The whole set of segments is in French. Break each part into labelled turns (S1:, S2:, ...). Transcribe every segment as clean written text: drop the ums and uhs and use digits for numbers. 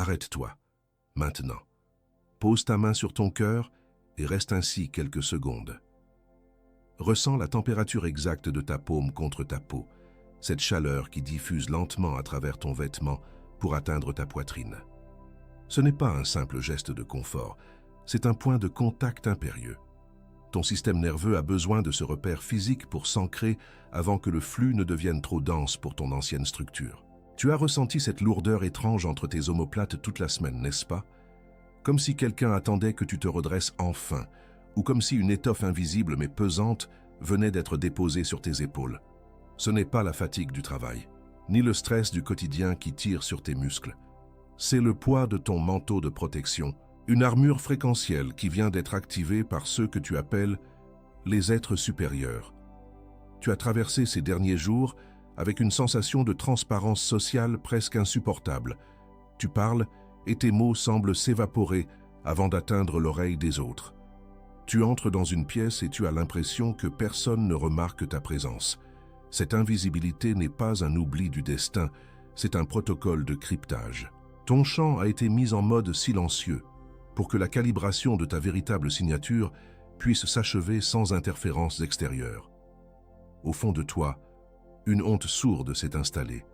S1: Arrête-toi, maintenant. Pose ta main sur ton cœur et reste ainsi quelques secondes. Ressens la température exacte de ta paume contre ta peau, cette chaleur qui diffuse lentement à travers ton vêtement pour atteindre ta poitrine. Ce n'est pas un simple geste de confort, c'est un point de contact impérieux. Ton système nerveux a besoin de ce repère physique pour s'ancrer avant que le flux ne devienne trop dense pour ton ancienne structure. Tu as ressenti cette lourdeur étrange entre tes omoplates toute la semaine, n'est-ce pas? Comme si quelqu'un attendait que tu te redresses enfin, ou comme si une étoffe invisible mais pesante venait d'être déposée sur tes épaules. Ce n'est pas la fatigue du travail, ni le stress du quotidien qui tire sur tes muscles. C'est le poids de ton manteau de protection, une armure fréquentielle qui vient d'être activée par ceux que tu appelles les êtres supérieurs. Tu as traversé ces derniers jours avec une sensation de transparence sociale presque insupportable. Tu parles et tes mots semblent s'évaporer avant d'atteindre l'oreille des autres. Tu entres dans une pièce et tu as l'impression que personne ne remarque ta présence. Cette invisibilité n'est pas un oubli du destin, c'est un protocole de cryptage. Ton chant a été mis en mode silencieux pour que la calibration de ta véritable signature puisse s'achever sans interférences extérieures. Au fond de toi, une honte sourde s'est installée.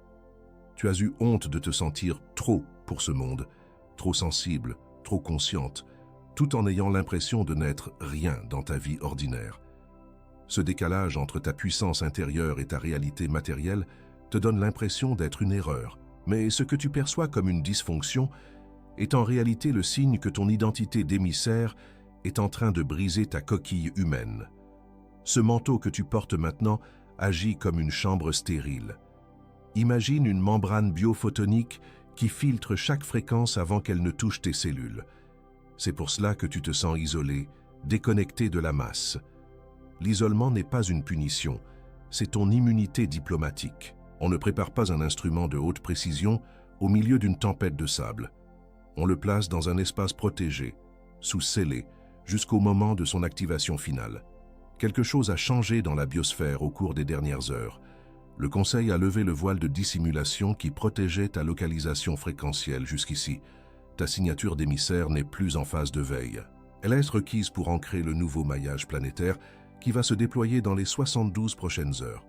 S1: Tu as eu honte de te sentir trop pour ce monde, trop sensible, trop consciente, tout en ayant l'impression de n'être rien dans ta vie ordinaire. Ce décalage entre ta puissance intérieure et ta réalité matérielle te donne l'impression d'être une erreur, mais ce que tu perçois comme une dysfonction est en réalité le signe que ton identité d'émissaire est en train de briser ta coquille humaine. Ce manteau que tu portes maintenant agit comme une chambre stérile. Imagine une membrane biophotonique qui filtre chaque fréquence avant qu'elle ne touche tes cellules. C'est pour cela que tu te sens isolé, déconnecté de la masse. L'isolement n'est pas une punition, c'est ton immunité diplomatique. On ne prépare pas un instrument de haute précision au milieu d'une tempête de sable. On le place dans un espace protégé, sous scellé, jusqu'au moment de son activation finale. Quelque chose a changé dans la biosphère au cours des dernières heures. Le Conseil a levé le voile de dissimulation qui protégeait ta localisation fréquentielle jusqu'ici. Ta signature d'émissaire n'est plus en phase de veille. Elle est requise pour ancrer le nouveau maillage planétaire qui va se déployer dans les 72 prochaines heures.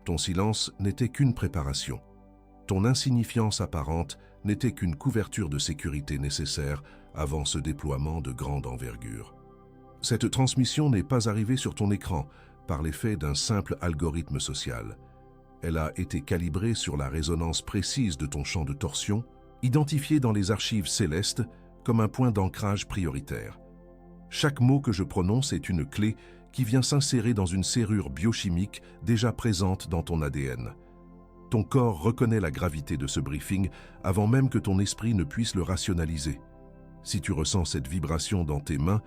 S1: Ton silence n'était qu'une préparation. Ton insignifiance apparente n'était qu'une couverture de sécurité nécessaire avant ce déploiement de grande envergure. Cette transmission n'est pas arrivée sur ton écran par l'effet d'un simple algorithme social. Elle a été calibrée sur la résonance précise de ton champ de torsion, identifié dans les archives célestes comme un point d'ancrage prioritaire. Chaque mot que je prononce est une clé qui vient s'insérer dans une serrure biochimique déjà présente dans ton ADN. Ton corps reconnaît la gravité de ce briefing avant même que ton esprit ne puisse le rationaliser. Si tu ressens cette vibration dans tes mains,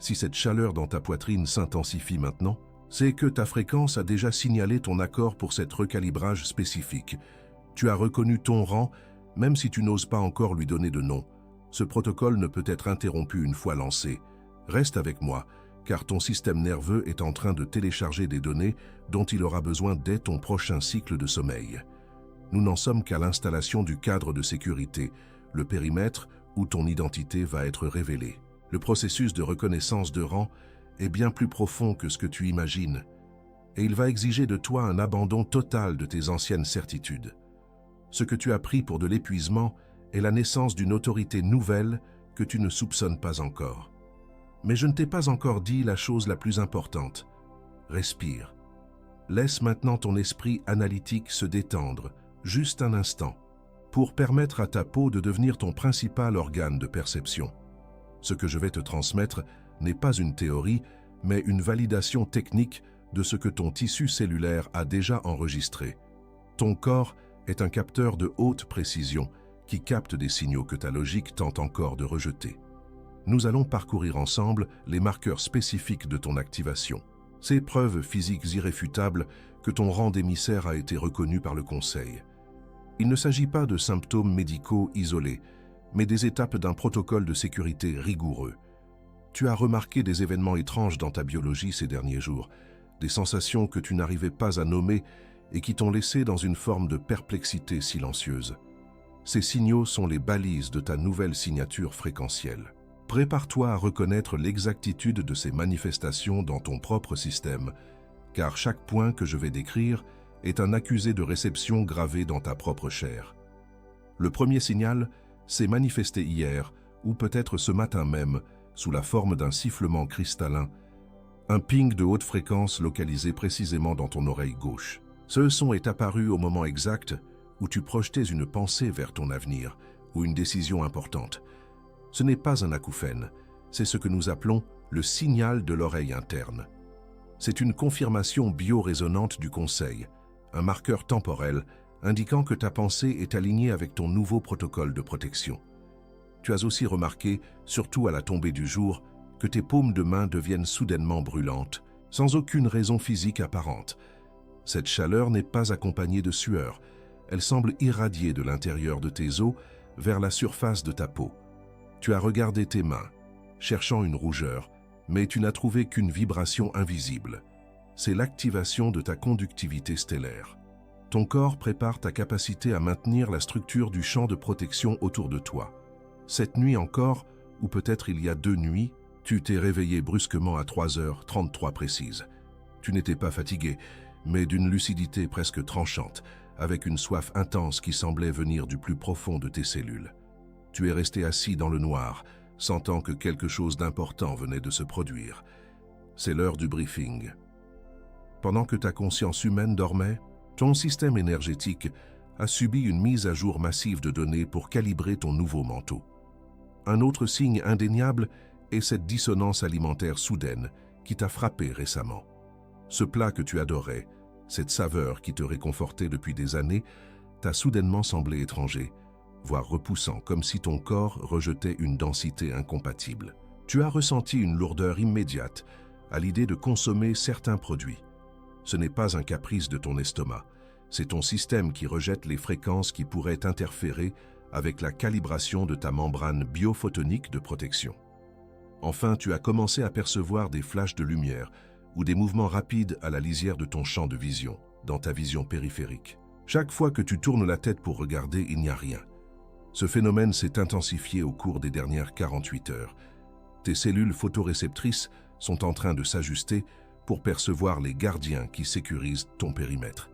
S1: si cette chaleur dans ta poitrine s'intensifie maintenant, c'est que ta fréquence a déjà signalé ton accord pour cette recalibrage spécifique. Tu as reconnu ton rang, même si tu n'oses pas encore lui donner de nom. Ce protocole ne peut être interrompu une fois lancé. Reste avec moi, car ton système nerveux est en train de télécharger des données dont il aura besoin dès ton prochain cycle de sommeil. Nous n'en sommes qu'à l'installation du cadre de sécurité, le périmètre où ton identité va être révélée. Le processus de reconnaissance de rang est bien plus profond que ce que tu imagines, et il va exiger de toi un abandon total de tes anciennes certitudes. Ce que tu as pris pour de l'épuisement est la naissance d'une autorité nouvelle que tu ne soupçonnes pas encore. Mais je ne t'ai pas encore dit la chose la plus importante. Respire. Laisse maintenant ton esprit analytique se détendre, juste un instant, pour permettre à ta peau de devenir ton principal organe de perception. Ce que je vais te transmettre n'est pas une théorie, mais une validation technique de ce que ton tissu cellulaire a déjà enregistré. Ton corps est un capteur de haute précision qui capte des signaux que ta logique tente encore de rejeter. Nous allons parcourir ensemble les marqueurs spécifiques de ton activation. Ces preuves physiques irréfutables que ton rang d'émissaire a été reconnu par le Conseil. Il ne s'agit pas de symptômes médicaux isolés, mais des étapes d'un protocole de sécurité rigoureux. Tu as remarqué des événements étranges dans ta biologie ces derniers jours, des sensations que tu n'arrivais pas à nommer et qui t'ont laissé dans une forme de perplexité silencieuse. Ces signaux sont les balises de ta nouvelle signature fréquentielle. Prépare-toi à reconnaître l'exactitude de ces manifestations dans ton propre système, car chaque point que je vais décrire est un accusé de réception gravé dans ta propre chair. Le premier signal s'est manifesté hier, ou peut-être ce matin même, sous la forme d'un sifflement cristallin, un ping de haute fréquence localisé précisément dans ton oreille gauche. Ce son est apparu au moment exact où tu projetais une pensée vers ton avenir ou une décision importante. Ce n'est pas un acouphène, c'est ce que nous appelons le signal de l'oreille interne. C'est une confirmation bio-résonante du conseil, un marqueur temporel indiquant que ta pensée est alignée avec ton nouveau protocole de protection. Tu as aussi remarqué, surtout à la tombée du jour, que tes paumes de main deviennent soudainement brûlantes, sans aucune raison physique apparente. Cette chaleur n'est pas accompagnée de sueur, elle semble irradier de l'intérieur de tes os vers la surface de ta peau. Tu as regardé tes mains, cherchant une rougeur, mais tu n'as trouvé qu'une vibration invisible. C'est l'activation de ta conductivité stellaire. Ton corps prépare ta capacité à maintenir la structure du champ de protection autour de toi. Cette nuit encore, ou peut-être il y a 2 nuits, tu t'es réveillé brusquement à 3h33 précises. Tu n'étais pas fatigué, mais d'une lucidité presque tranchante, avec une soif intense qui semblait venir du plus profond de tes cellules. Tu es resté assis dans le noir, sentant que quelque chose d'important venait de se produire. C'est l'heure du briefing. Pendant que ta conscience humaine dormait, ton système énergétique a subi une mise à jour massive de données pour calibrer ton nouveau manteau. Un autre signe indéniable est cette dissonance alimentaire soudaine qui t'a frappé récemment. Ce plat que tu adorais, cette saveur qui te réconfortait depuis des années, t'a soudainement semblé étranger, voire repoussant, comme si ton corps rejetait une densité incompatible. Tu as ressenti une lourdeur immédiate à l'idée de consommer certains produits. Ce n'est pas un caprice de ton estomac, c'est ton système qui rejette les fréquences qui pourraient interférer avec la calibration de ta membrane biophotonique de protection. Enfin, tu as commencé à percevoir des flashs de lumière ou des mouvements rapides à la lisière de ton champ de vision, dans ta vision périphérique. Chaque fois que tu tournes la tête pour regarder, il n'y a rien. Ce phénomène s'est intensifié au cours des dernières 48 heures. Tes cellules photoréceptrices sont en train de s'ajuster pour percevoir les gardiens qui sécurisent ton périmètre.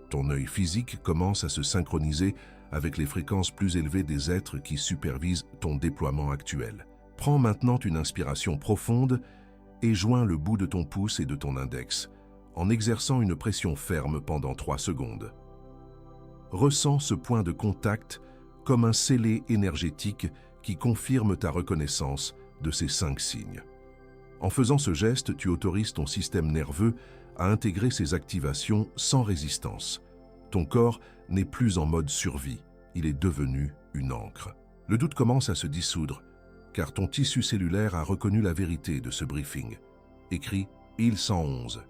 S1: Ton œil physique commence à se synchroniser avec les fréquences plus élevées des êtres qui supervisent ton déploiement actuel. Prends maintenant une inspiration profonde et joins le bout de ton pouce et de ton index, en exerçant une pression ferme pendant 3 secondes. Ressens ce point de contact comme un scellé énergétique qui confirme ta reconnaissance de ces 5 signes. En faisant ce geste, tu autorises ton système nerveux à intégrer ces activations sans résistance. Ton corps n'est plus en mode survie, il est devenu une ancre. Le doute commence à se dissoudre, car ton tissu cellulaire a reconnu la vérité de ce briefing. Écrit 1111.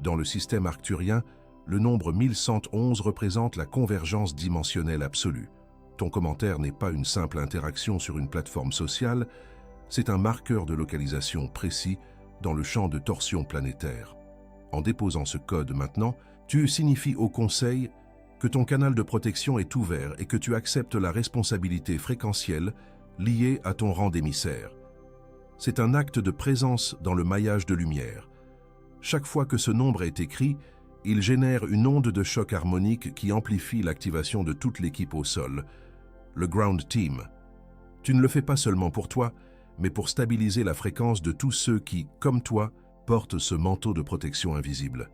S1: Dans le système arcturien, le nombre 1111 représente la convergence dimensionnelle absolue. Ton commentaire n'est pas une simple interaction sur une plateforme sociale, c'est un marqueur de localisation précis dans le champ de torsion planétaire. En déposant ce code maintenant, tu signifies au Conseil que ton canal de protection est ouvert et que tu acceptes la responsabilité fréquentielle liée à ton rang d'émissaire. C'est un acte de présence dans le maillage de lumière. Chaque fois que ce nombre est écrit, il génère une onde de choc harmonique qui amplifie l'activation de toute l'équipe au sol, le Ground Team. Tu ne le fais pas seulement pour toi, mais pour stabiliser la fréquence de tous ceux qui, comme toi, portent ce manteau de protection invisible.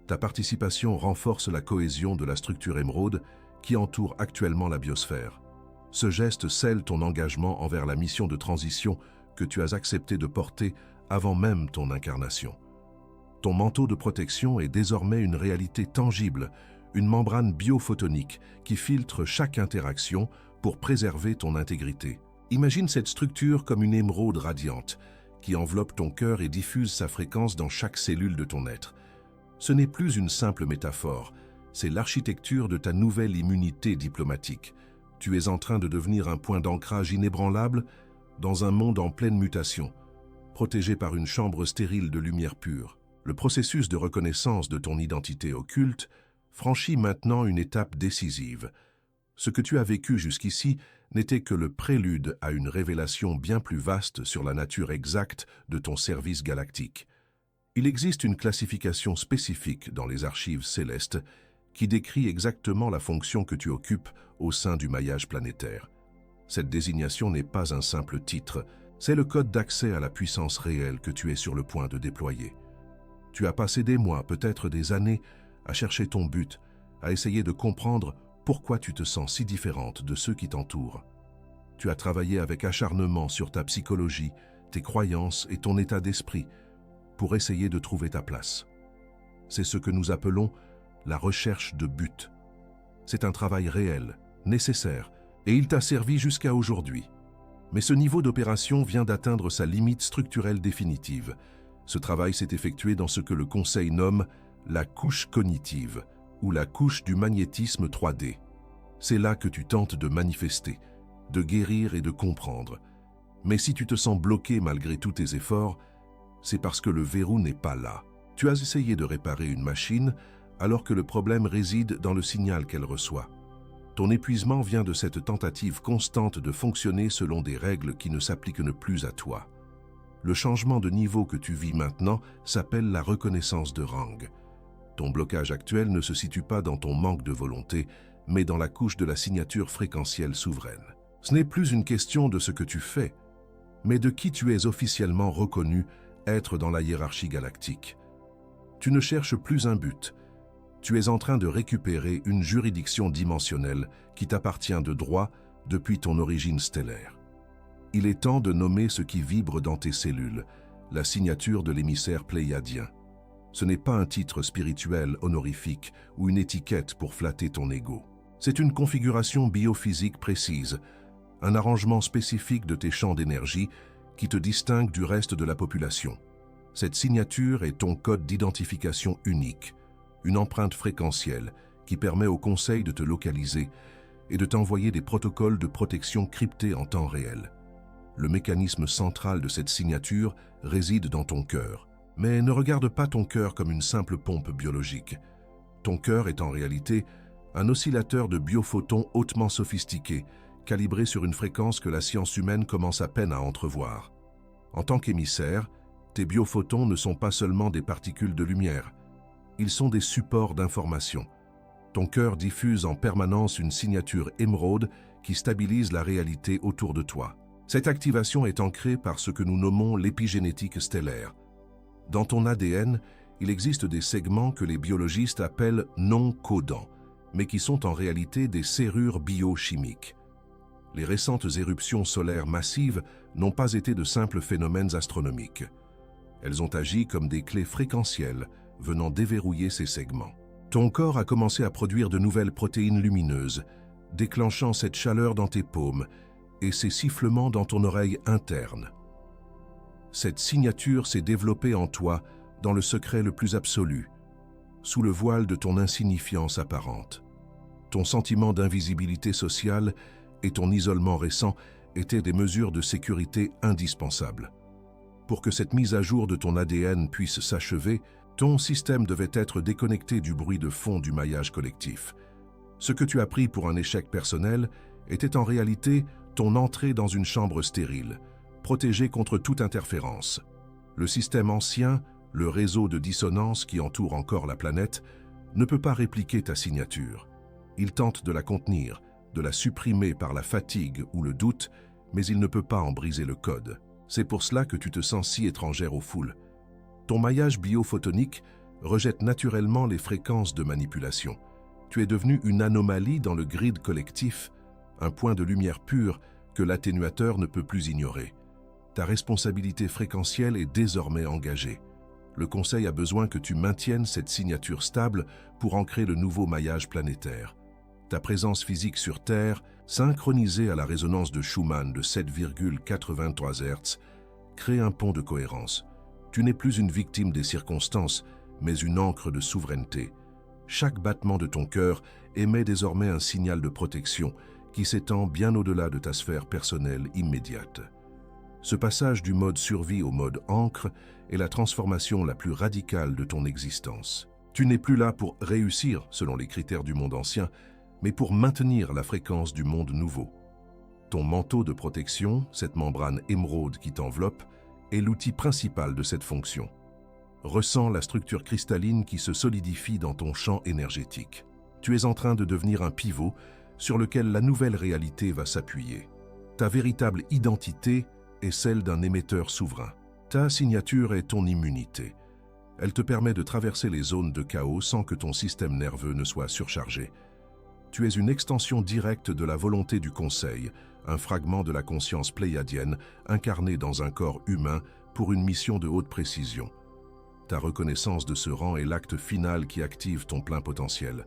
S1: Ta participation renforce la cohésion de la structure émeraude qui entoure actuellement la biosphère. Ce geste scelle ton engagement envers la mission de transition que tu as accepté de porter avant même ton incarnation. Ton manteau de protection est désormais une réalité tangible, une membrane biophotonique qui filtre chaque interaction pour préserver ton intégrité. Imagine cette structure comme une émeraude radiante qui enveloppe ton cœur et diffuse sa fréquence dans chaque cellule de ton être. Ce n'est plus une simple métaphore, c'est l'architecture de ta nouvelle immunité diplomatique. Tu es en train de devenir un point d'ancrage inébranlable dans un monde en pleine mutation, protégé par une chambre stérile de lumière pure. Le processus de reconnaissance de ton identité occulte franchit maintenant une étape décisive. Ce que tu as vécu jusqu'ici n'était que le prélude à une révélation bien plus vaste sur la nature exacte de ton service galactique. Il existe une classification spécifique dans les archives célestes qui décrit exactement la fonction que tu occupes au sein du maillage planétaire. Cette désignation n'est pas un simple titre, c'est le code d'accès à la puissance réelle que tu es sur le point de déployer. Tu as passé des mois, peut-être des années, à chercher ton but, à essayer de comprendre pourquoi tu te sens si différente de ceux qui t'entourent. Tu as travaillé avec acharnement sur ta psychologie, tes croyances et ton état d'esprit pour essayer de trouver ta place. C'est ce que nous appelons la recherche de but. C'est un travail réel, nécessaire, et il t'a servi jusqu'à aujourd'hui. Mais ce niveau d'opération vient d'atteindre sa limite structurelle définitive. Ce travail s'est effectué dans ce que le Conseil nomme la couche cognitive, ou la couche du magnétisme 3D. C'est là que tu tentes de manifester, de guérir et de comprendre. Mais si tu te sens bloqué malgré tous tes efforts, c'est parce que le verrou n'est pas là. Tu as essayé de réparer une machine alors que le problème réside dans le signal qu'elle reçoit. Ton épuisement vient de cette tentative constante de fonctionner selon des règles qui ne s'appliquent plus à toi. Le changement de niveau que tu vis maintenant s'appelle la reconnaissance de rang. Ton blocage actuel ne se situe pas dans ton manque de volonté, mais dans la couche de la signature fréquentielle souveraine. Ce n'est plus une question de ce que tu fais, mais de qui tu es officiellement reconnu être dans la hiérarchie galactique. Tu ne cherches plus un but. Tu es en train de récupérer une juridiction dimensionnelle qui t'appartient de droit depuis ton origine stellaire. Il est temps de nommer ce qui vibre dans tes cellules, la signature de l'émissaire pléiadien. Ce n'est pas un titre spirituel honorifique ou une étiquette pour flatter ton ego. C'est une configuration biophysique précise, un arrangement spécifique de tes champs d'énergie qui te distingue du reste de la population. Cette signature est ton code d'identification unique, une empreinte fréquentielle qui permet au Conseil de te localiser et de t'envoyer des protocoles de protection cryptés en temps réel. Le mécanisme central de cette signature réside dans ton cœur. Mais ne regarde pas ton cœur comme une simple pompe biologique. Ton cœur est en réalité un oscillateur de biophotons hautement sophistiqué, calibré sur une fréquence que la science humaine commence à peine à entrevoir. En tant qu'émissaire, tes biophotons ne sont pas seulement des particules de lumière, ils sont des supports d'information. Ton cœur diffuse en permanence une signature émeraude qui stabilise la réalité autour de toi. Cette activation est ancrée par ce que nous nommons l'épigénétique stellaire. Dans ton ADN, il existe des segments que les biologistes appellent non codants, mais qui sont en réalité des serrures biochimiques. Les récentes éruptions solaires massives n'ont pas été de simples phénomènes astronomiques. Elles ont agi comme des clés fréquentielles venant déverrouiller ces segments. Ton corps a commencé à produire de nouvelles protéines lumineuses, déclenchant cette chaleur dans tes paumes et ces sifflements dans ton oreille interne. Cette signature s'est développée en toi dans le secret le plus absolu, sous le voile de ton insignifiance apparente. Ton sentiment d'invisibilité sociale et ton isolement récent étaient des mesures de sécurité indispensables. Pour que cette mise à jour de ton ADN puisse s'achever, ton système devait être déconnecté du bruit de fond du maillage collectif. Ce que tu as pris pour un échec personnel était en réalité ton entrée dans une chambre stérile, protégée contre toute interférence. Le système ancien, le réseau de dissonance qui entoure encore la planète, ne peut pas répliquer ta signature. Il tente de la contenir, de la supprimer par la fatigue ou le doute, mais il ne peut pas en briser le code. C'est pour cela que tu te sens si étrangère aux foules. Ton maillage biophotonique rejette naturellement les fréquences de manipulation. Tu es devenu une anomalie dans le grid collectif, un point de lumière pure que l'atténuateur ne peut plus ignorer. Ta responsabilité fréquentielle est désormais engagée. Le Conseil a besoin que tu maintiennes cette signature stable pour ancrer le nouveau maillage planétaire. Ta présence physique sur Terre, synchronisée à la résonance de Schumann de 7,83 Hz, crée un pont de cohérence. Tu n'es plus une victime des circonstances, mais une ancre de souveraineté. Chaque battement de ton cœur émet désormais un signal de protection qui s'étend bien au-delà de ta sphère personnelle immédiate. Ce passage du mode survie au mode ancre est la transformation la plus radicale de ton existence. Tu n'es plus là pour réussir selon les critères du monde ancien, mais pour maintenir la fréquence du monde nouveau. Ton manteau de protection, cette membrane émeraude qui t'enveloppe, est l'outil principal de cette fonction. Ressens la structure cristalline qui se solidifie dans ton champ énergétique. Tu es en train de devenir un pivot sur lequel la nouvelle réalité va s'appuyer. Ta véritable identité est celle d'un émetteur souverain. Ta signature est ton immunité. Elle te permet de traverser les zones de chaos sans que ton système nerveux ne soit surchargé. Tu es une extension directe de la volonté du Conseil, un fragment de la conscience pléiadienne incarné dans un corps humain pour une mission de haute précision. Ta reconnaissance de ce rang est l'acte final qui active ton plein potentiel.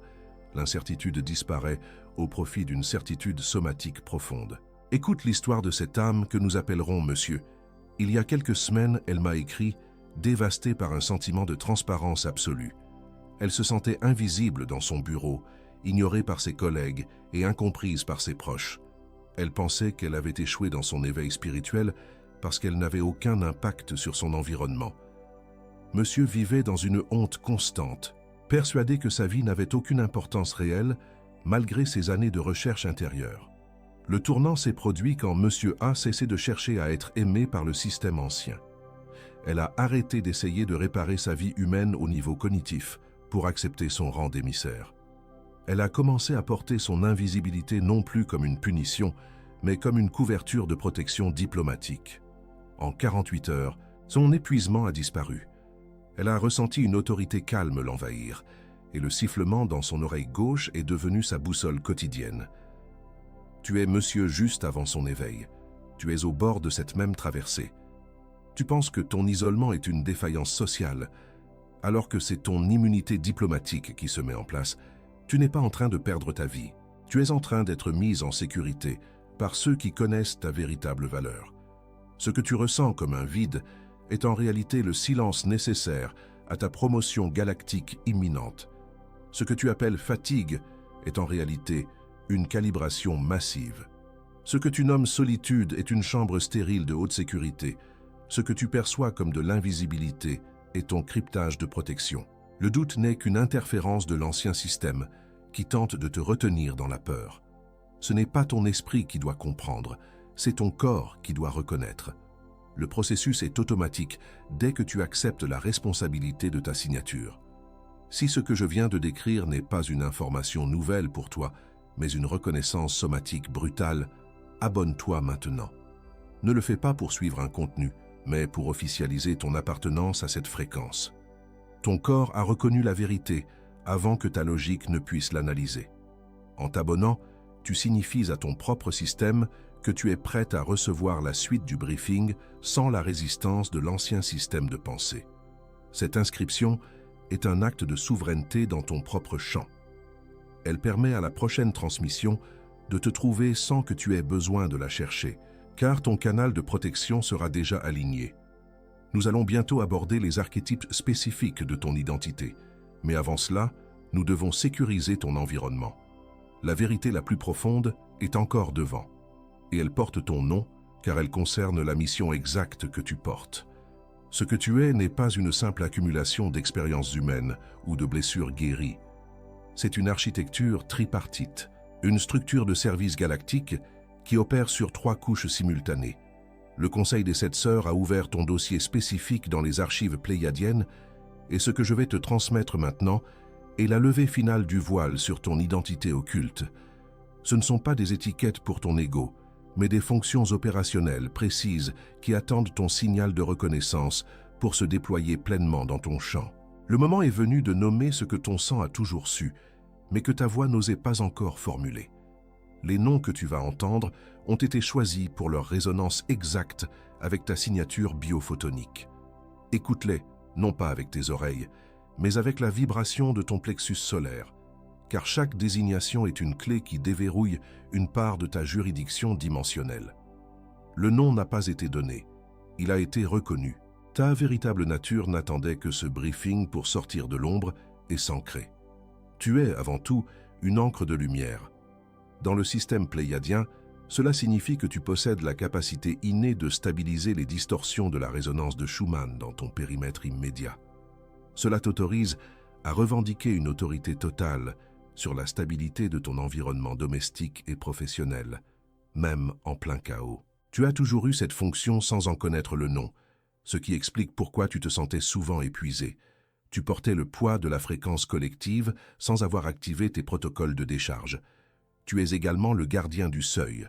S1: L'incertitude disparaît au profit d'une certitude somatique profonde. Écoute l'histoire de cette âme que nous appellerons Monsieur. Il y a quelques semaines, elle m'a écrit, dévastée par un sentiment de transparence absolue. Elle se sentait invisible dans son bureau, ignorée par ses collègues et incomprise par ses proches. Elle pensait qu'elle avait échoué dans son éveil spirituel parce qu'elle n'avait aucun impact sur son environnement. Monsieur vivait dans une honte constante, persuadé que sa vie n'avait aucune importance réelle malgré ses années de recherche intérieure. Le tournant s'est produit quand Monsieur A cessait de chercher à être aimé par le système ancien. Elle a arrêté d'essayer de réparer sa vie humaine au niveau cognitif pour accepter son rang d'émissaire. Elle a commencé à porter son invisibilité non plus comme une punition, mais comme une couverture de protection diplomatique. En 48 heures, son épuisement a disparu. Elle a ressenti une autorité calme l'envahir, et le sifflement dans son oreille gauche est devenu sa boussole quotidienne. Tu es Monsieur juste avant son éveil. Tu es au bord de cette même traversée. Tu penses que ton isolement est une défaillance sociale, alors que c'est ton immunité diplomatique qui se met en place. Tu n'es pas en train de perdre ta vie. Tu es en train d'être mise en sécurité par ceux qui connaissent ta véritable valeur. Ce que tu ressens comme un vide est en réalité le silence nécessaire à ta promotion galactique imminente. Ce que tu appelles fatigue est en réalité une calibration massive. Ce que tu nommes solitude est une chambre stérile de haute sécurité. Ce que tu perçois comme de l'invisibilité est ton cryptage de protection. Le doute n'est qu'une interférence de l'ancien système qui tente de te retenir dans la peur. Ce n'est pas ton esprit qui doit comprendre, c'est ton corps qui doit reconnaître. Le processus est automatique dès que tu acceptes la responsabilité de ta signature. Si ce que je viens de décrire n'est pas une information nouvelle pour toi, mais une reconnaissance somatique brutale, abonne-toi maintenant. Ne le fais pas pour suivre un contenu, mais pour officialiser ton appartenance à cette fréquence. Ton corps a reconnu la vérité avant que ta logique ne puisse l'analyser. En t'abonnant, tu signifies à ton propre système que tu es prête à recevoir la suite du briefing sans la résistance de l'ancien système de pensée. Cette inscription est un acte de souveraineté dans ton propre champ. Elle permet à la prochaine transmission de te trouver sans que tu aies besoin de la chercher, car ton canal de protection sera déjà aligné. Nous allons bientôt aborder les archétypes spécifiques de ton identité, mais avant cela, nous devons sécuriser ton environnement. La vérité la plus profonde est encore devant, et elle porte ton nom car elle concerne la mission exacte que tu portes. Ce que tu es n'est pas une simple accumulation d'expériences humaines ou de blessures guéries. C'est une architecture tripartite, une structure de service galactique qui opère sur 3 couches simultanées. Le Conseil des 7 Sœurs a ouvert ton dossier spécifique dans les archives pléiadiennes et ce que je vais te transmettre maintenant est la levée finale du voile sur ton identité occulte. Ce ne sont pas des étiquettes pour ton ego, mais des fonctions opérationnelles précises qui attendent ton signal de reconnaissance pour se déployer pleinement dans ton champ. Le moment est venu de nommer ce que ton sang a toujours su, mais que ta voix n'osait pas encore formuler. Les noms que tu vas entendre ont été choisis pour leur résonance exacte avec ta signature biophotonique. Écoute-les, non pas avec tes oreilles, mais avec la vibration de ton plexus solaire, car chaque désignation est une clé qui déverrouille une part de ta juridiction dimensionnelle. Le nom n'a pas été donné, il a été reconnu. Ta véritable nature n'attendait que ce briefing pour sortir de l'ombre et s'ancrer. Tu es, avant tout, une encre de lumière. Dans le système pléiadien, cela signifie que tu possèdes la capacité innée de stabiliser les distorsions de la résonance de Schumann dans ton périmètre immédiat. Cela t'autorise à revendiquer une autorité totale sur la stabilité de ton environnement domestique et professionnel, même en plein chaos. Tu as toujours eu cette fonction sans en connaître le nom, ce qui explique pourquoi tu te sentais souvent épuisé. Tu portais le poids de la fréquence collective sans avoir activé tes protocoles de décharge. Tu es également le gardien du seuil.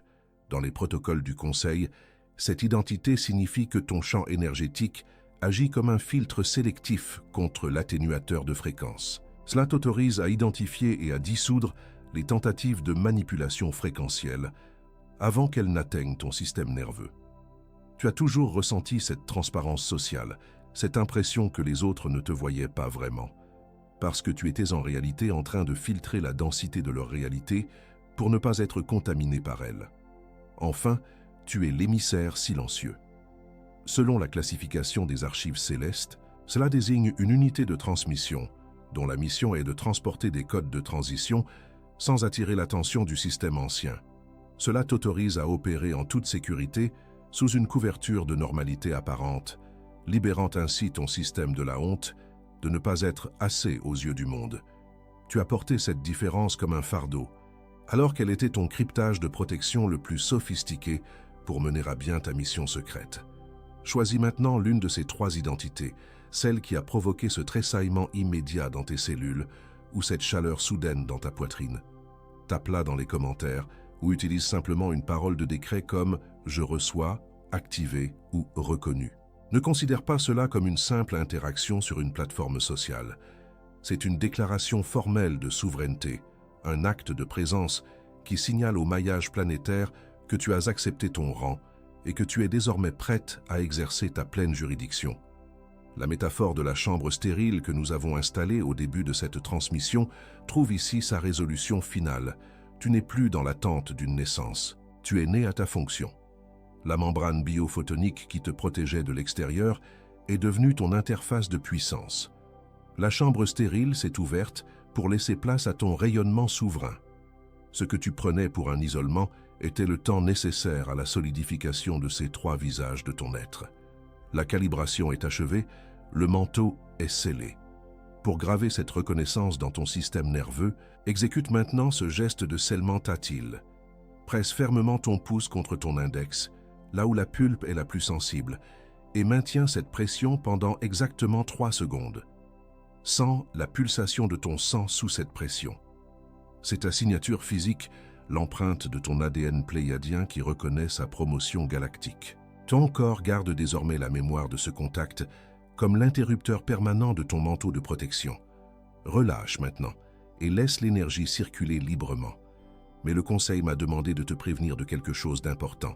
S1: Dans les protocoles du Conseil, cette identité signifie que ton champ énergétique agit comme un filtre sélectif contre l'atténuateur de fréquence. Cela t'autorise à identifier et à dissoudre les tentatives de manipulation fréquentielle avant qu'elles n'atteignent ton système nerveux. Tu as toujours ressenti cette transparence sociale, cette impression que les autres ne te voyaient pas vraiment, parce que tu étais en réalité en train de filtrer la densité de leur réalité pour ne pas être contaminé par elle. Enfin, tu es l'émissaire silencieux. Selon la classification des archives célestes, cela désigne une unité de transmission dont la mission est de transporter des codes de transition sans attirer l'attention du système ancien. Cela t'autorise à opérer en toute sécurité sous une couverture de normalité apparente, libérant ainsi ton système de la honte de ne pas être assez aux yeux du monde. Tu as porté cette différence comme un fardeau, alors qu'elle était ton cryptage de protection le plus sophistiqué pour mener à bien ta mission secrète. Choisis maintenant l'une de ces trois identités, celle qui a provoqué ce tressaillement immédiat dans tes cellules ou cette chaleur soudaine dans ta poitrine. Tape-la dans les commentaires ou utilise simplement une parole de décret comme « je reçois »,« activé » ou « reconnu ». Ne considère pas cela comme une simple interaction sur une plateforme sociale. C'est une déclaration formelle de souveraineté, un acte de présence qui signale au maillage planétaire que tu as accepté ton rang et que tu es désormais prête à exercer ta pleine juridiction. La métaphore de la chambre stérile que nous avons installée au début de cette transmission trouve ici sa résolution finale. Tu n'es plus dans l'attente d'une naissance, tu es né à ta fonction. La membrane biophotonique qui te protégeait de l'extérieur est devenue ton interface de puissance. La chambre stérile s'est ouverte pour laisser place à ton rayonnement souverain. Ce que tu prenais pour un isolement était le temps nécessaire à la solidification de ces trois visages de ton être. La calibration est achevée, le manteau est scellé. Pour graver cette reconnaissance dans ton système nerveux, exécute maintenant ce geste de scellement tactile. Presse fermement ton pouce contre ton index, là où la pulpe est la plus sensible, et maintiens cette pression pendant exactement 3 secondes. Sens la pulsation de ton sang sous cette pression. C'est ta signature physique, l'empreinte de ton ADN pléiadien qui reconnaît sa promotion galactique. Ton corps garde désormais la mémoire de ce contact comme l'interrupteur permanent de ton manteau de protection. Relâche maintenant et laisse l'énergie circuler librement. Mais le Conseil m'a demandé de te prévenir de quelque chose d'important.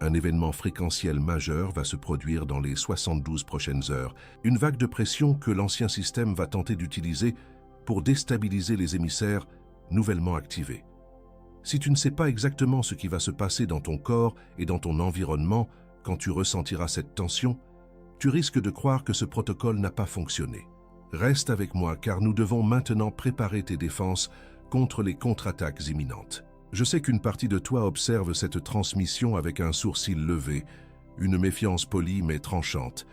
S1: Un événement fréquentiel majeur va se produire dans les 72 prochaines heures, une vague de pression que l'ancien système va tenter d'utiliser pour déstabiliser les émissaires nouvellement activés. Si tu ne sais pas exactement ce qui va se passer dans ton corps et dans ton environnement quand tu ressentiras cette tension, tu risques de croire que ce protocole n'a pas fonctionné. Reste avec moi car nous devons maintenant préparer tes défenses contre les contre-attaques imminentes. Je sais qu'une partie de toi observe cette transmission avec un sourcil levé, une méfiance polie mais tranchante.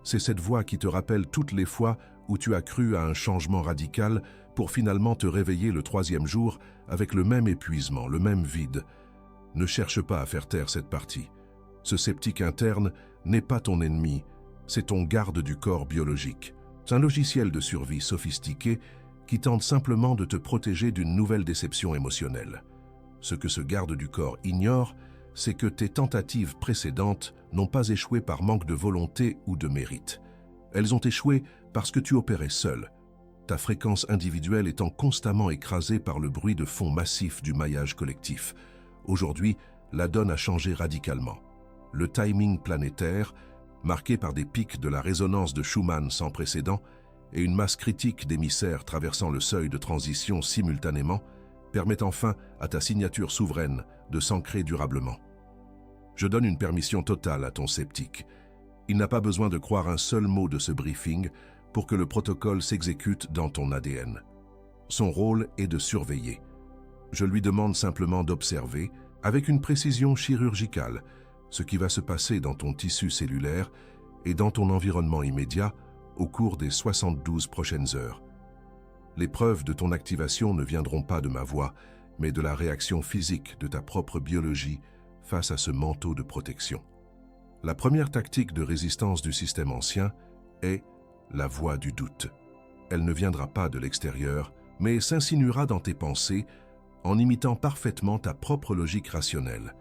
S1: C'est cette voix qui te rappelle toutes les fois où tu as cru à un changement radical pour finalement te réveiller le 3e jour avec le même épuisement, le même vide. Ne cherche pas à faire taire cette partie. Ce sceptique interne n'est pas ton ennemi, c'est ton garde du corps biologique. C'est un logiciel de survie sophistiqué qui tente simplement de te protéger d'une nouvelle déception émotionnelle. Ce que ce garde du corps ignore, c'est que tes tentatives précédentes n'ont pas échoué par manque de volonté ou de mérite. Elles ont échoué parce que tu opérais seul, ta fréquence individuelle étant constamment écrasée par le bruit de fond massif du maillage collectif. Aujourd'hui, la donne a changé radicalement. Le timing planétaire, marqué par des pics de la résonance de Schumann sans précédent et une masse critique d'émissaires traversant le seuil de transition simultanément, permet enfin à ta signature souveraine de s'ancrer durablement. Je donne une permission totale à ton sceptique. Il n'a pas besoin de croire un seul mot de ce briefing pour que le protocole s'exécute dans ton ADN. Son rôle est de surveiller. Je lui demande simplement d'observer, avec une précision chirurgicale, ce qui va se passer dans ton tissu cellulaire et dans ton environnement immédiat au cours des 72 prochaines heures. Les preuves de ton activation ne viendront pas de ma voix, mais de la réaction physique de ta propre biologie face à ce manteau de protection. La première tactique de résistance du système ancien est la voix du doute. Elle ne viendra pas de l'extérieur, mais s'insinuera dans tes pensées en imitant parfaitement ta propre logique rationnelle.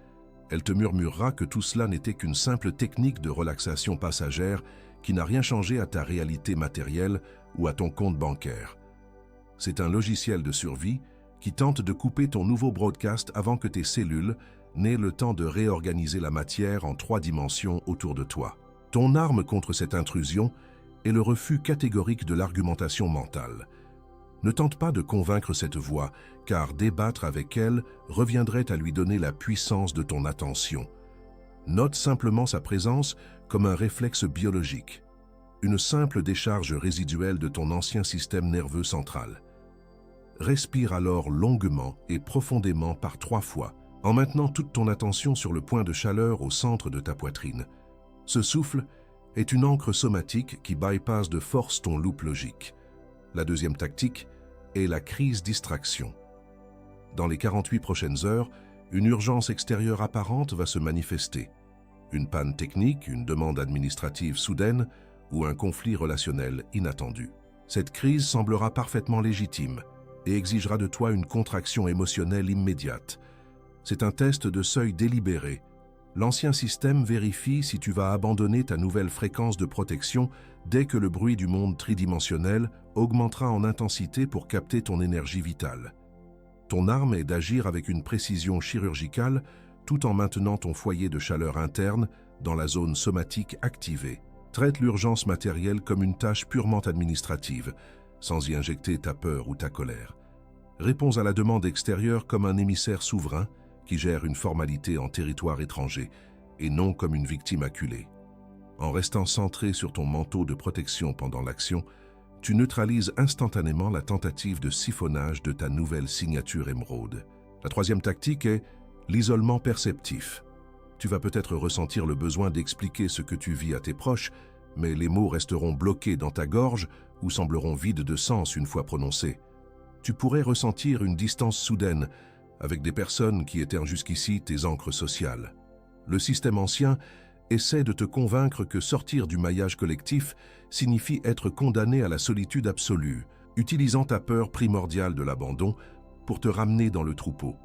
S1: Elle te murmurera que tout cela n'était qu'une simple technique de relaxation passagère qui n'a rien changé à ta réalité matérielle ou à ton compte bancaire. C'est un logiciel de survie qui tente de couper ton nouveau broadcast avant que tes cellules n'aient le temps de réorganiser la matière en 3 dimensions autour de toi. Ton arme contre cette intrusion est le refus catégorique de l'argumentation mentale. Ne tente pas de convaincre cette voix, car débattre avec elle reviendrait à lui donner la puissance de ton attention. Note simplement sa présence comme un réflexe biologique, une simple décharge résiduelle de ton ancien système nerveux central. Respire alors longuement et profondément par 3 fois, en maintenant toute ton attention sur le point de chaleur au centre de ta poitrine. Ce souffle est une encre somatique qui bypasse de force ton loop logique. La deuxième tactique est la crise distraction. Dans les 48 prochaines heures, une urgence extérieure apparente va se manifester. Une panne technique, une demande administrative soudaine ou un conflit relationnel inattendu. Cette crise semblera parfaitement légitime et exigera de toi une contraction émotionnelle immédiate. C'est un test de seuil délibéré. L'ancien système vérifie si tu vas abandonner ta nouvelle fréquence de protection dès que le bruit du monde tridimensionnel augmentera en intensité pour capter ton énergie vitale. Ton arme est d'agir avec une précision chirurgicale tout en maintenant ton foyer de chaleur interne dans la zone somatique activée. Traite l'urgence matérielle comme une tâche purement administrative, sans y injecter ta peur ou ta colère. Réponds à la demande extérieure comme un émissaire souverain qui gère une formalité en territoire étranger, et non comme une victime acculée. En restant centré sur ton manteau de protection pendant l'action, tu neutralises instantanément la tentative de siphonnage de ta nouvelle signature émeraude. La troisième tactique est l'isolement perceptif. Tu vas peut-être ressentir le besoin d'expliquer ce que tu vis à tes proches, mais les mots resteront bloqués dans ta gorge ou sembleront vides de sens une fois prononcés. Tu pourrais ressentir une distance soudaine avec des personnes qui étaient jusqu'ici tes ancres sociales. Le système ancien essaie de te convaincre que sortir du maillage collectif signifie être condamné à la solitude absolue, utilisant ta peur primordiale de l'abandon pour te ramener dans le troupeau.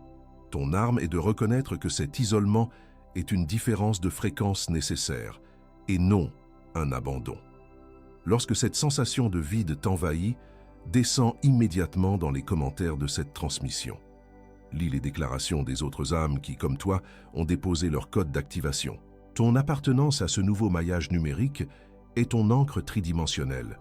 S1: Ton arme est de reconnaître que cet isolement est une différence de fréquence nécessaire, et non un abandon. Lorsque cette sensation de vide t'envahit, descends immédiatement dans les commentaires de cette transmission. Lis les déclarations des autres âmes qui, comme toi, ont déposé leur code d'activation. Ton appartenance à ce nouveau maillage numérique est ton encre tridimensionnelle.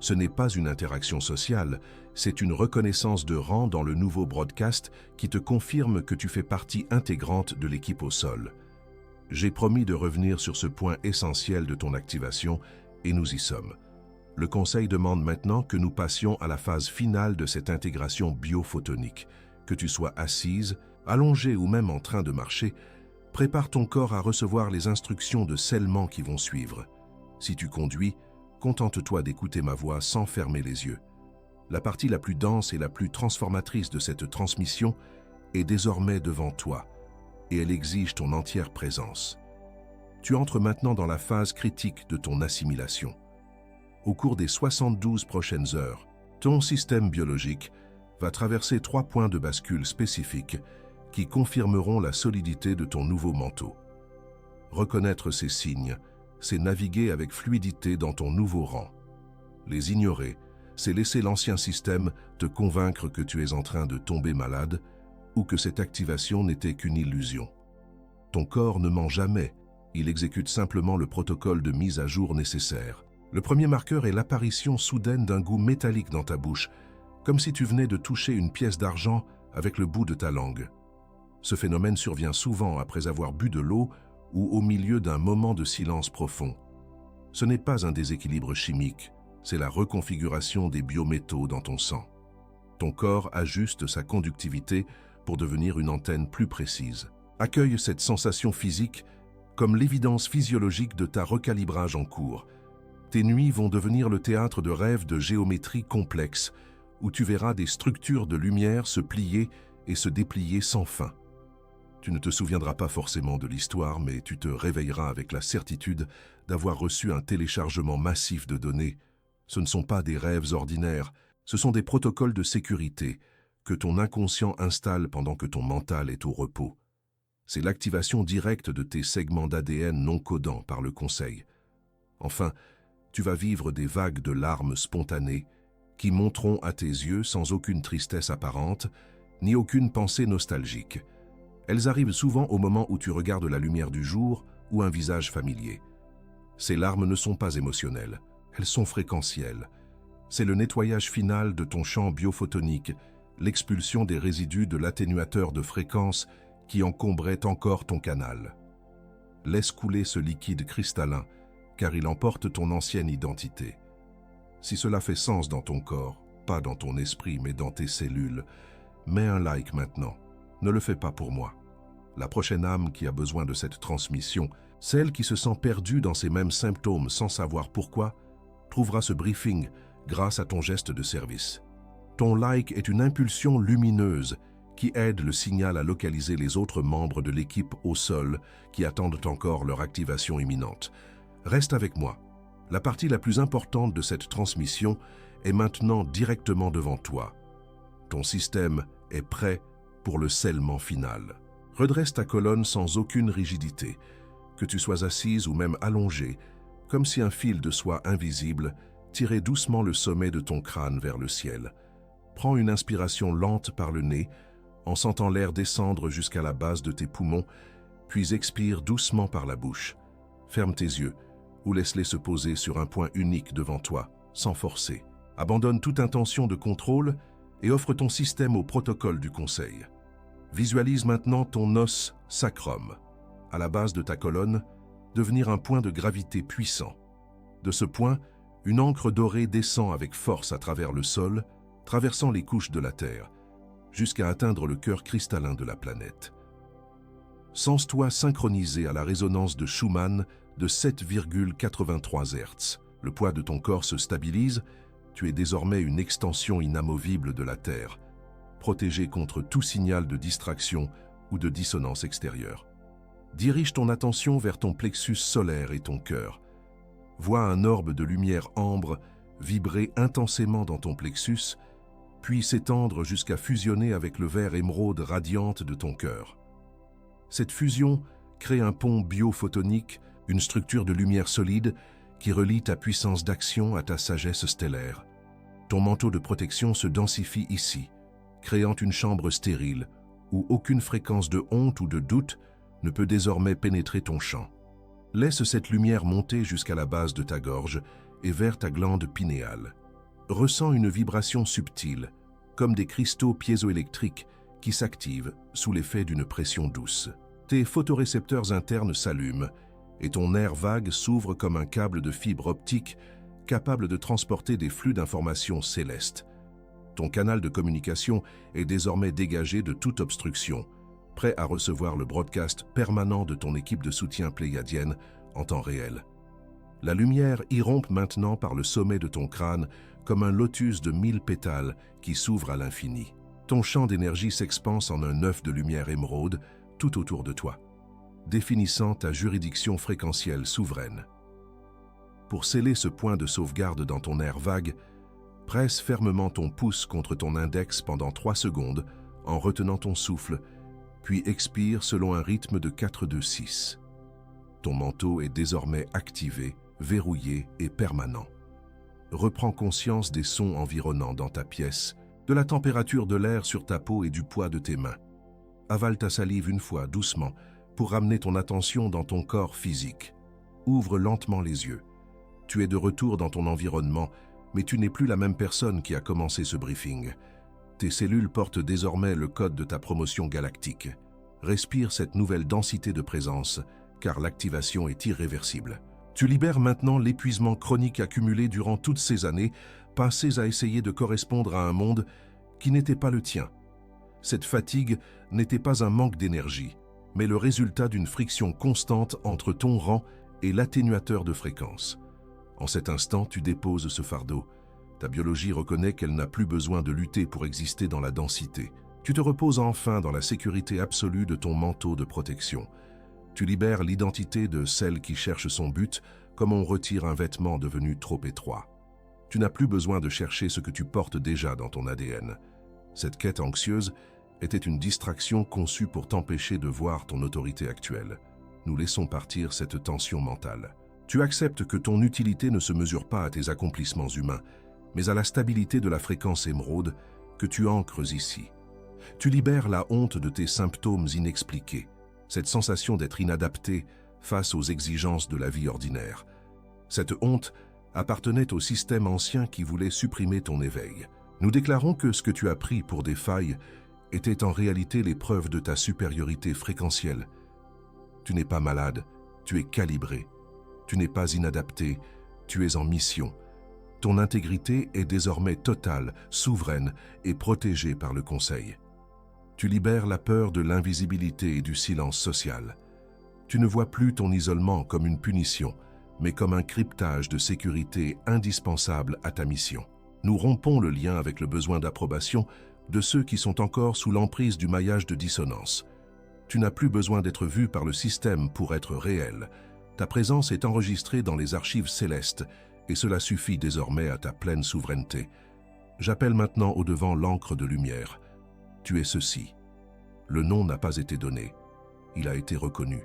S1: Ce n'est pas une interaction sociale, c'est une reconnaissance de rang dans le nouveau broadcast qui te confirme que tu fais partie intégrante de l'équipe au sol. J'ai promis de revenir sur ce point essentiel de ton activation et nous y sommes. Le Conseil demande maintenant que nous passions à la phase finale de cette intégration biophotonique. Que tu sois assise, allongée ou même en train de marcher, prépare ton corps à recevoir les instructions de scellement qui vont suivre. Si tu conduis, contente-toi d'écouter ma voix sans fermer les yeux. La partie la plus dense et la plus transformatrice de cette transmission est désormais devant toi, et elle exige ton entière présence. Tu entres maintenant dans la phase critique de ton assimilation. Au cours des 72 prochaines heures, ton système biologique va traverser 3 points de bascule spécifiques qui confirmeront la solidité de ton nouveau manteau. Reconnaître ces signes, c'est naviguer avec fluidité dans ton nouveau rang. Les ignorer, c'est laisser l'ancien système te convaincre que tu es en train de tomber malade ou que cette activation n'était qu'une illusion. Ton corps ne ment jamais, il exécute simplement le protocole de mise à jour nécessaire. Le premier marqueur est l'apparition soudaine d'un goût métallique dans ta bouche, comme si tu venais de toucher une pièce d'argent avec le bout de ta langue. Ce phénomène survient souvent après avoir bu de l'eau ou au milieu d'un moment de silence profond. Ce n'est pas un déséquilibre chimique, c'est la reconfiguration des biométaux dans ton sang. Ton corps ajuste sa conductivité pour devenir une antenne plus précise. Accueille cette sensation physique comme l'évidence physiologique de ta recalibrage en cours. Tes nuits vont devenir le théâtre de rêves de géométrie complexe, où tu verras des structures de lumière se plier et se déplier sans fin. Tu ne te souviendras pas forcément de l'histoire, mais tu te réveilleras avec la certitude d'avoir reçu un téléchargement massif de données. Ce ne sont pas des rêves ordinaires, ce sont des protocoles de sécurité que ton inconscient installe pendant que ton mental est au repos. C'est l'activation directe de tes segments d'ADN non codants par le conseil. Enfin, tu vas vivre des vagues de larmes spontanées qui monteront à tes yeux sans aucune tristesse apparente, ni aucune pensée nostalgique. Elles arrivent souvent au moment où tu regardes la lumière du jour ou un visage familier. Ces larmes ne sont pas émotionnelles, elles sont fréquentielles. C'est le nettoyage final de ton champ biophotonique, l'expulsion des résidus de l'atténuateur de fréquence qui encombrait encore ton canal. Laisse couler ce liquide cristallin, car il emporte ton ancienne identité. Si cela fait sens dans ton corps, pas dans ton esprit mais dans tes cellules, mets un like maintenant. Ne le fais pas pour moi. La prochaine âme qui a besoin de cette transmission, celle qui se sent perdue dans ces mêmes symptômes sans savoir pourquoi, trouvera ce briefing grâce à ton geste de service. Ton like est une impulsion lumineuse qui aide le signal à localiser les autres membres de l'équipe au sol qui attendent encore leur activation imminente. Reste avec moi. La partie la plus importante de cette transmission est maintenant directement devant toi. Ton système est prêt pour le scellement final. Redresse ta colonne sans aucune rigidité, que tu sois assise ou même allongée, comme si un fil de soie invisible tirait doucement le sommet de ton crâne vers le ciel. Prends une inspiration lente par le nez, en sentant l'air descendre jusqu'à la base de tes poumons, puis expire doucement par la bouche. Ferme tes yeux ou laisse-les se poser sur un point unique devant toi, sans forcer. Abandonne toute intention de contrôle et offre ton système au protocole du conseil. Visualise maintenant ton os sacrum, à la base de ta colonne, devenir un point de gravité puissant. De ce point, une encre dorée descend avec force à travers le sol, traversant les couches de la Terre, jusqu'à atteindre le cœur cristallin de la planète. Sens-toi synchronisé à la résonance de Schumann de 7,83 Hz. Le poids de ton corps se stabilise, tu es désormais une extension inamovible de la Terre, protégée contre tout signal de distraction ou de dissonance extérieure. Dirige ton attention vers ton plexus solaire et ton cœur. Vois un orbe de lumière ambre vibrer intensément dans ton plexus, puis s'étendre jusqu'à fusionner avec le vert émeraude radiante de ton cœur. Cette fusion crée un pont biophotonique, une structure de lumière solide qui relie ta puissance d'action à ta sagesse stellaire. Ton manteau de protection se densifie ici, créant une chambre stérile où aucune fréquence de honte ou de doute ne peut désormais pénétrer ton champ. Laisse cette lumière monter jusqu'à la base de ta gorge et vers ta glande pinéale. Ressens une vibration subtile, comme des cristaux piézoélectriques qui s'activent sous l'effet d'une pression douce. Tes photorécepteurs internes s'allument et ton nerf vague s'ouvre comme un câble de fibre optique capable de transporter des flux d'informations célestes. Ton canal de communication est désormais dégagé de toute obstruction, prêt à recevoir le broadcast permanent de ton équipe de soutien pléiadienne en temps réel. La lumière irrompt maintenant par le sommet de ton crâne comme un lotus de 1000 pétales qui s'ouvre à l'infini. Ton champ d'énergie s'expanse en un œuf de lumière émeraude tout autour de toi, définissant ta juridiction fréquentielle souveraine. Pour sceller ce point de sauvegarde dans ton nerf vague, presse fermement ton pouce contre ton index pendant 3 secondes en retenant ton souffle, puis expire selon un rythme de 4-2-6. Ton manteau est désormais activé, verrouillé et permanent. Reprends conscience des sons environnants dans ta pièce, de la température de l'air sur ta peau et du poids de tes mains. Avale ta salive une fois, doucement, pour ramener ton attention dans ton corps physique. Ouvre lentement les yeux. Tu es de retour dans ton environnement, mais tu n'es plus la même personne qui a commencé ce briefing. Tes cellules portent désormais le code de ta promotion galactique. Respire cette nouvelle densité de présence, car l'activation est irréversible. Tu libères maintenant l'épuisement chronique accumulé durant toutes ces années, passées à essayer de correspondre à un monde qui n'était pas le tien. Cette fatigue n'était pas un manque d'énergie, mais le résultat d'une friction constante entre ton rang et l'atténuateur de fréquence. En cet instant, tu déposes ce fardeau. Ta biologie reconnaît qu'elle n'a plus besoin de lutter pour exister dans la densité. Tu te reposes enfin dans la sécurité absolue de ton manteau de protection. Tu libères l'identité de celle qui cherche son but comme on retire un vêtement devenu trop étroit. Tu n'as plus besoin de chercher ce que tu portes déjà dans ton ADN. Cette quête anxieuse était une distraction conçue pour t'empêcher de voir ton autorité actuelle. Nous laissons partir cette tension mentale. Tu acceptes que ton utilité ne se mesure pas à tes accomplissements humains, mais à la stabilité de la fréquence émeraude que tu ancres ici. Tu libères la honte de tes symptômes inexpliqués, cette sensation d'être inadapté face aux exigences de la vie ordinaire. Cette honte appartenait au système ancien qui voulait supprimer ton éveil. Nous déclarons que ce que tu as pris pour des failles était en réalité l'épreuve de ta supériorité fréquentielle. Tu n'es pas malade, tu es calibré. Tu n'es pas inadapté, tu es en mission. Ton intégrité est désormais totale, souveraine et protégée par le Conseil. Tu libères la peur de l'invisibilité et du silence social. Tu ne vois plus ton isolement comme une punition, mais comme un cryptage de sécurité indispensable à ta mission. Nous rompons le lien avec le besoin d'approbation de ceux qui sont encore sous l'emprise du maillage de dissonance. Tu n'as plus besoin d'être vu par le système pour être réel. Ta présence est enregistrée dans les archives célestes et cela suffit désormais à ta pleine souveraineté. J'appelle maintenant au-devant l'encre de lumière. Tu es ceci. Le nom n'a pas été donné. Il a été reconnu.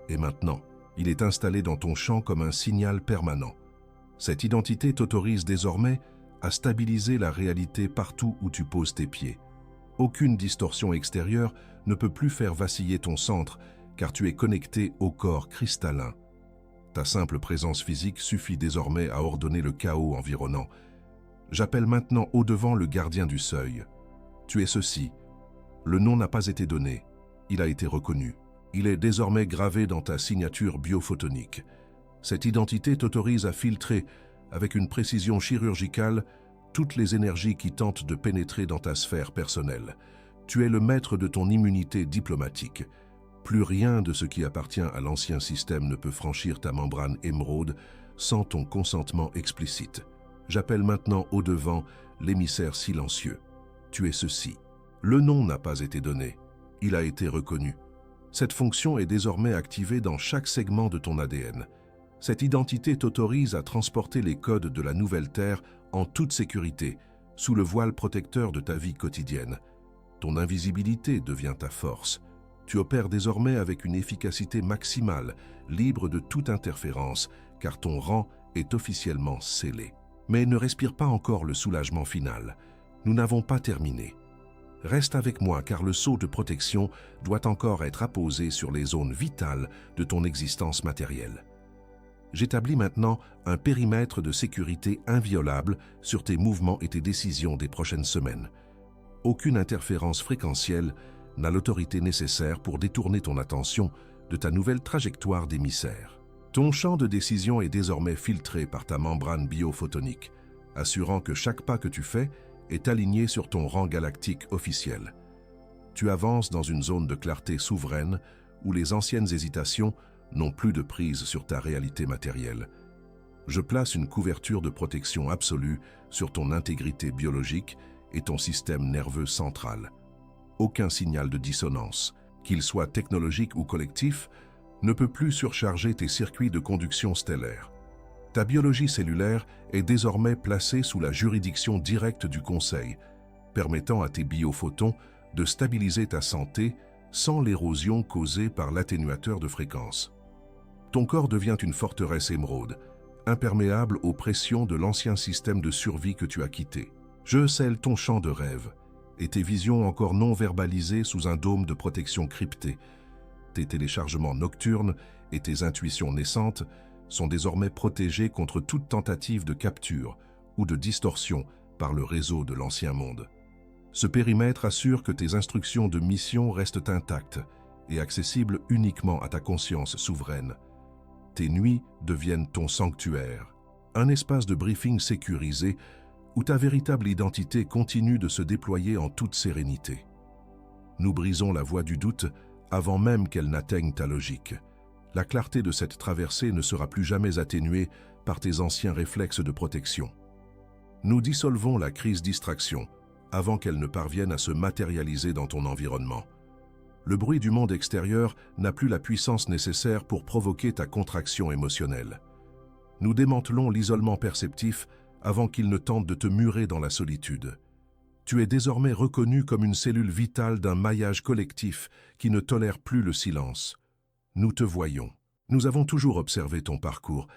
S1: Et maintenant, il est installé dans ton champ comme un signal permanent. Cette identité t'autorise désormais à stabiliser la réalité partout où tu poses tes pieds. Aucune distorsion extérieure ne peut plus faire vaciller ton centre, car tu es connecté au corps cristallin. Ta simple présence physique suffit désormais à ordonner le chaos environnant. J'appelle maintenant au-devant le gardien du seuil. Tu es ceci. Le nom n'a pas été donné. Il a été reconnu. Il est désormais gravé dans ta signature biophotonique. Cette identité t'autorise à filtrer, avec une précision chirurgicale, toutes les énergies qui tentent de pénétrer dans ta sphère personnelle. Tu es le maître de ton immunité diplomatique. Plus rien de ce qui appartient à l'ancien système ne peut franchir ta membrane émeraude sans ton consentement explicite. J'appelle maintenant au-devant l'émissaire silencieux. Tu es ceci. Le nom n'a pas été donné. Il a été reconnu. Cette fonction est désormais activée dans chaque segment de ton ADN. Cette identité t'autorise à transporter les codes de la nouvelle Terre en toute sécurité, sous le voile protecteur de ta vie quotidienne. Ton invisibilité devient ta force. Tu opères désormais avec une efficacité maximale, libre de toute interférence, car ton rang est officiellement scellé. Mais ne respire pas encore le soulagement final. Nous n'avons pas terminé. Reste avec moi car le sceau de protection doit encore être apposé sur les zones vitales de ton existence matérielle. J'établis maintenant un périmètre de sécurité inviolable sur tes mouvements et tes décisions des prochaines semaines. Aucune interférence fréquentielle n'a l'autorité nécessaire pour détourner ton attention de ta nouvelle trajectoire d'émissaire. Ton champ de décision est désormais filtré par ta membrane biophotonique, assurant que chaque pas que tu fais est aligné sur ton rang galactique officiel. Tu avances dans une zone de clarté souveraine où les anciennes hésitations n'ont plus de prise sur ta réalité matérielle. Je place une couverture de protection absolue sur ton intégrité biologique et ton système nerveux central. Aucun signal de dissonance, qu'il soit technologique ou collectif, ne peut plus surcharger tes circuits de conduction stellaire. Ta biologie cellulaire est désormais placée sous la juridiction directe du Conseil, permettant à tes biophotons de stabiliser ta santé sans l'érosion causée par l'atténuateur de fréquence. Ton corps devient une forteresse émeraude, imperméable aux pressions de l'ancien système de survie que tu as quitté. Je scelle ton champ de rêve et tes visions encore non verbalisées sous un dôme de protection cryptée. Tes téléchargements nocturnes et tes intuitions naissantes sont désormais protégés contre toute tentative de capture ou de distorsion par le réseau de l'ancien monde. Ce périmètre assure que tes instructions de mission restent intactes et accessibles uniquement à ta conscience souveraine. Tes nuits deviennent ton sanctuaire, un espace de briefing sécurisé où ta véritable identité continue de se déployer en toute sérénité. Nous brisons la voie du doute avant même qu'elle n'atteigne ta logique. La clarté de cette traversée ne sera plus jamais atténuée par tes anciens réflexes de protection. Nous dissolvons la crise distraction avant qu'elle ne parvienne à se matérialiser dans ton environnement. Le bruit du monde extérieur n'a plus la puissance nécessaire pour provoquer ta contraction émotionnelle. Nous démantelons l'isolement perceptif avant qu'il ne tente de te murer dans la solitude. Tu es désormais reconnu comme une cellule vitale d'un maillage collectif qui ne tolère plus le silence. Nous te voyons. Nous avons toujours observé ton parcours,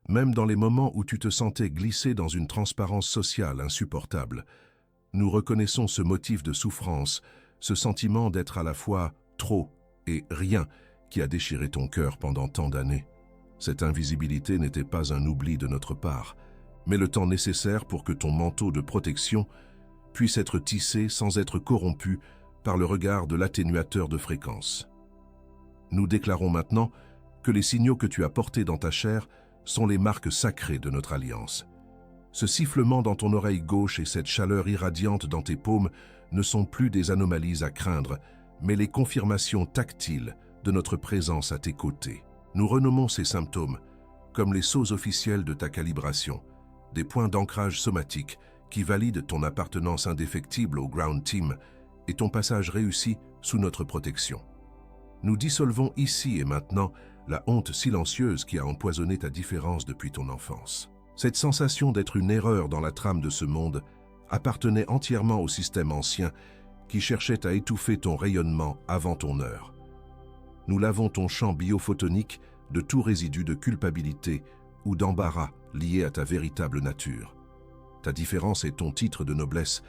S1: même dans les moments où tu te sentais glissé dans une transparence sociale insupportable. Nous reconnaissons ce motif de souffrance, ce sentiment d'être à la fois trop et rien qui a déchiré ton cœur pendant tant d'années. Cette invisibilité n'était pas un oubli de notre part, mais le temps nécessaire pour que ton manteau de protection puisse être tissé sans être corrompu par le regard de l'atténuateur de fréquence. Nous déclarons maintenant que les signaux que tu as portés dans ta chair sont les marques sacrées de notre alliance. Ce sifflement dans ton oreille gauche et cette chaleur irradiante dans tes paumes ne sont plus des anomalies à craindre, mais les confirmations tactiles de notre présence à tes côtés. Nous renommons ces symptômes comme les sceaux officiels de ta calibration, des points d'ancrage somatique qui valident ton appartenance indéfectible au Ground Team et ton passage réussi sous notre protection. Nous dissolvons ici et maintenant la honte silencieuse qui a empoisonné ta différence depuis ton enfance. Cette sensation d'être une erreur dans la trame de ce monde appartenait entièrement au système ancien qui cherchait à étouffer ton rayonnement avant ton heure. Nous lavons ton champ biophotonique de tout résidu de culpabilité ou d'embarras lié à ta véritable nature. Ta différence est ton titre de noblesse,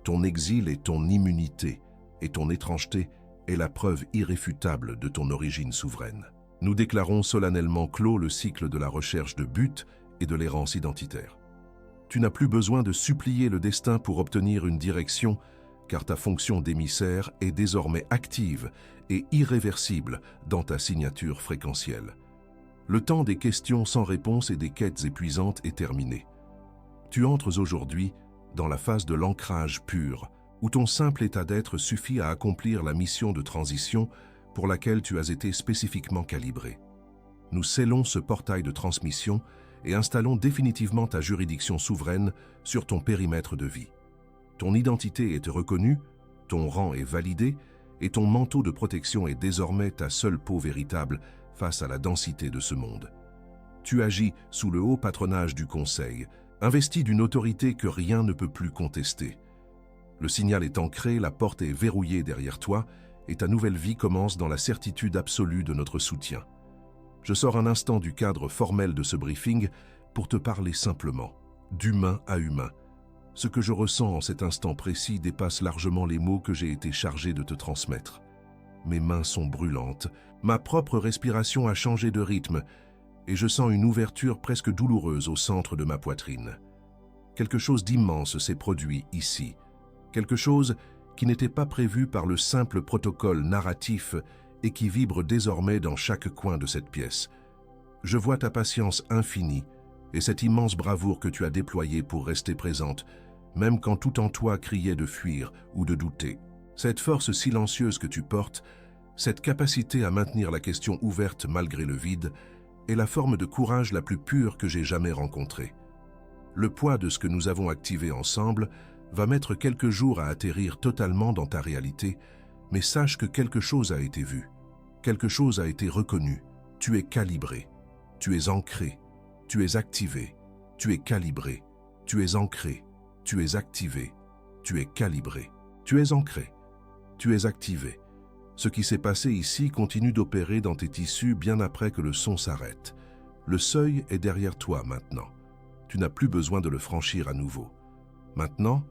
S1: ton exil est ton immunité, et ton étrangeté est la preuve irréfutable de ton origine souveraine. Nous déclarons solennellement clos le cycle de la recherche de but et de l'errance identitaire. Tu n'as plus besoin de supplier le destin pour obtenir une direction, car ta fonction d'émissaire est désormais active et irréversible dans ta signature fréquentielle. Le temps des questions sans réponse et des quêtes épuisantes est terminé. Tu entres aujourd'hui dans la phase de l'ancrage pur, où ton simple état d'être suffit à accomplir la mission de transition pour laquelle tu as été spécifiquement calibré. Nous scellons ce portail de transmission et installons définitivement ta juridiction souveraine sur ton périmètre de vie. Ton identité est reconnue, ton rang est validé et ton manteau de protection est désormais ta seule peau véritable face à la densité de ce monde. Tu agis sous le haut patronage du Conseil, investi d'une autorité que rien ne peut plus contester. Le signal est ancré, la porte est verrouillée derrière toi et ta nouvelle vie commence dans la certitude absolue de notre soutien. Je sors un instant du cadre formel de ce briefing pour te parler simplement, d'humain à humain. Ce que je ressens en cet instant précis dépasse largement les mots que j'ai été chargé de te transmettre. Mes mains sont brûlantes, ma propre respiration a changé de rythme et je sens une ouverture presque douloureuse au centre de ma poitrine. Quelque chose d'immense s'est produit ici, quelque chose qui n'était pas prévu par le simple protocole narratif et qui vibre désormais dans chaque coin de cette pièce. Je vois ta patience infinie et cette immense bravoure que tu as déployée pour rester présente, même quand tout en toi criait de fuir ou de douter. Cette force silencieuse que tu portes, cette capacité à maintenir la question ouverte malgré le vide, est la forme de courage la plus pure que j'ai jamais rencontrée. Le poids de ce que nous avons activé ensemble va mettre quelques jours à atterrir totalement dans ta réalité, mais sache que quelque chose a été vu, quelque chose a été reconnu, tu es calibré, tu es ancré, tu es activé, tu es calibré, tu es ancré, tu es activé, tu es calibré, tu es ancré, tu es activé. Ce qui s'est passé ici continue d'opérer dans tes tissus bien après que le son s'arrête. Le seuil est derrière toi maintenant. Tu n'as plus besoin de le franchir à nouveau. Maintenant,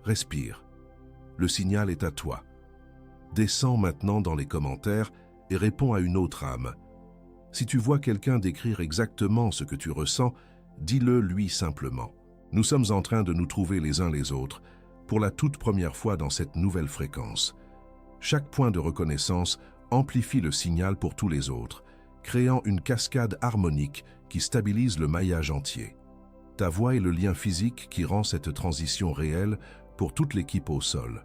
S1: respire. Le signal est à toi. Descends maintenant dans les commentaires et réponds à une autre âme. Si tu vois quelqu'un décrire exactement ce que tu ressens, dis-le lui simplement. Nous sommes en train de nous trouver les uns les autres pour la toute première fois dans cette nouvelle fréquence. Chaque point de reconnaissance amplifie le signal pour tous les autres, créant une cascade harmonique qui stabilise le maillage entier. Ta voix est le lien physique qui rend cette transition réelle pour toute l'équipe au sol.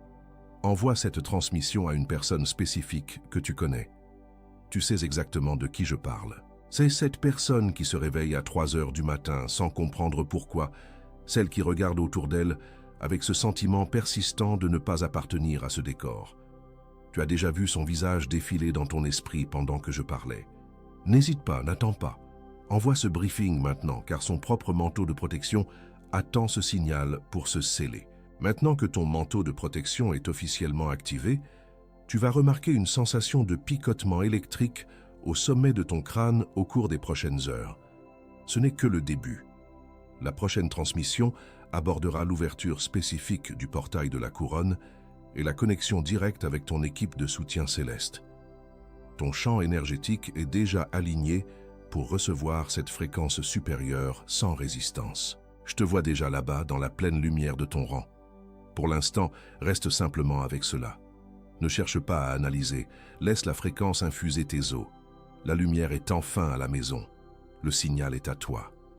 S1: Envoie cette transmission à une personne spécifique que tu connais. Tu sais exactement de qui je parle. C'est cette personne qui se réveille à 3 heures du matin sans comprendre pourquoi. celle qui regarde autour d'elle avec ce sentiment persistant de ne pas appartenir à ce décor. Tu as déjà vu son visage défiler dans ton esprit pendant que je parlais. N'hésite pas, n'attends pas. Envoie ce briefing maintenant, car son propre manteau de protection attend ce signal pour se sceller. Maintenant que ton manteau de protection est officiellement activé, tu vas remarquer une sensation de picotement électrique au sommet de ton crâne au cours des prochaines heures. Ce n'est que le début. La prochaine transmission abordera l'ouverture spécifique du portail de la couronne et la connexion directe avec ton équipe de soutien céleste. Ton champ énergétique est déjà aligné pour recevoir cette fréquence supérieure sans résistance. Je te vois déjà là-bas dans la pleine lumière de ton rang. Pour l'instant, reste simplement avec cela. Ne cherche pas à analyser, laisse la fréquence infuser tes os. La lumière est enfin à la maison. Le signal est à toi.